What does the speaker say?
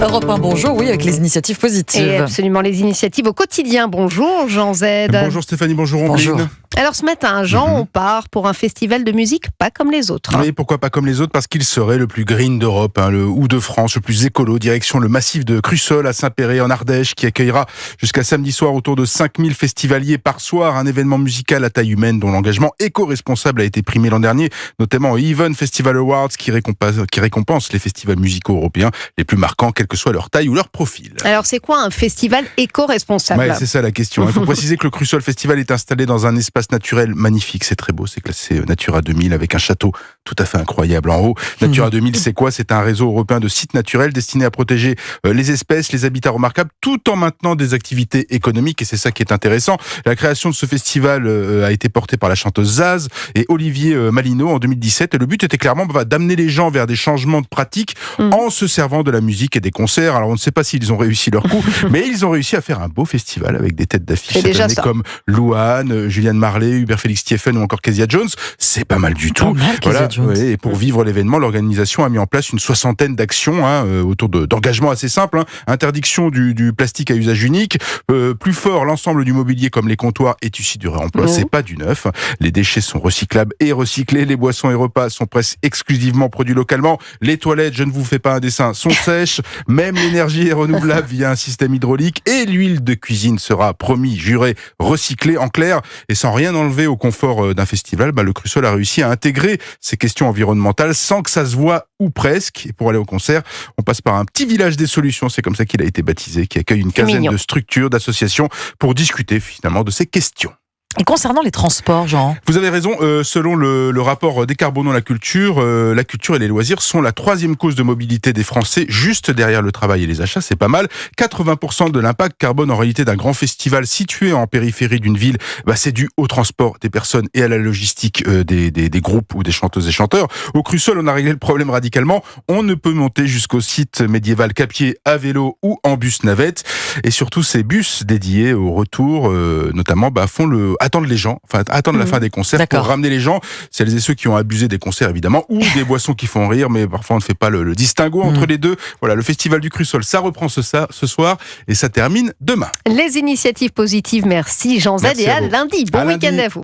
Europe 1, bonjour, oui, avec les initiatives positives. Et absolument, les initiatives au quotidien. Bonjour Jean Z. Bonjour Stéphanie, bonjour Ambline. Bonjour. Alors ce matin, Jean, on part pour un festival de musique pas comme les autres. Oui, pourquoi pas comme les autres? Parce qu'il serait le plus green d'Europe, ou de France, le plus écolo. Direction le massif de Crussol à Saint-Péray en Ardèche, qui accueillera jusqu'à samedi soir autour de 5000 festivaliers par soir. Un événement musical à taille humaine dont l'engagement éco-responsable a été primé l'an dernier, notamment au Even Festival Awards, qui récompense les festivals musicaux européens les plus marquants, quelle que soit leur taille ou leur profil. Alors c'est quoi un festival éco-responsable? Ouais, c'est ça la question. Il faut préciser que le Crussol Festival est installé dans un espace naturel magnifique. C'est très beau, c'est classé Natura 2000 avec un château tout à fait incroyable en haut. Natura 2000, c'est quoi? C'est un réseau européen de sites naturels destiné à protéger les espèces, les habitats remarquables, tout en maintenant des activités économiques. Et c'est ça qui est intéressant. La création de ce festival a été portée par la chanteuse Zaz et Olivier Malino en 2017. Et le but était clairement d'amener les gens vers des changements de pratiques en se servant de la musique et des concerts. Alors on ne sait pas s'ils ont réussi leur coup, mais ils ont réussi à faire un beau festival avec des têtes d'affiche cette année comme Louane, Julian Marley, Hubert Félix Thieffen ou encore Kezia Jones. C'est pas mal du tout. Voilà. Et pour vivre l'événement, l'organisation a mis en place une 60aine d'actions autour d'engagements assez simples. Interdiction du plastique à usage unique, plus fort, l'ensemble du mobilier comme les comptoirs est issu du réemploi. C'est pas du neuf. Les déchets sont recyclables et recyclés. Les boissons et repas sont presque exclusivement produits localement. Les toilettes, je ne vous fais pas un dessin, sont sèches. Même l'énergie est renouvelable via un système hydraulique et l'huile de cuisine sera promis, juré, recyclée en clair. Et sans rien enlever au confort d'un festival, le Crussol a réussi à intégrer ces questions environnementales sans que ça se voie ou presque. Et pour aller au concert, on passe par un petit village des solutions, c'est comme ça qu'il a été baptisé, qui accueille une quinzaine de structures, d'associations pour discuter finalement de ces questions. Et concernant les transports, Jean? Vous avez raison, selon le rapport Décarbonons la culture et les loisirs sont la 3e cause de mobilité des Français, juste derrière le travail et les achats, c'est pas mal. 80% de l'impact carbone en réalité d'un grand festival situé en périphérie d'une ville, c'est dû au transport des personnes et à la logistique des groupes ou des chanteuses et chanteurs. Au Crussol, on a réglé le problème radicalement. On ne peut monter jusqu'au site médiéval qu'à pied, à vélo ou en bus navette. Et surtout, ces bus dédiés au retour, notamment, attendent les gens, attendent la fin des concerts pour ramener les gens, celles et ceux qui ont abusé des concerts évidemment, ou des boissons qui font rire, mais parfois on ne fait pas le distinguo entre les deux. Voilà, le festival du Crussol, ça reprend ce soir et ça termine demain. Les initiatives positives, merci Jean Z, et à lundi. Bon week-end à vous.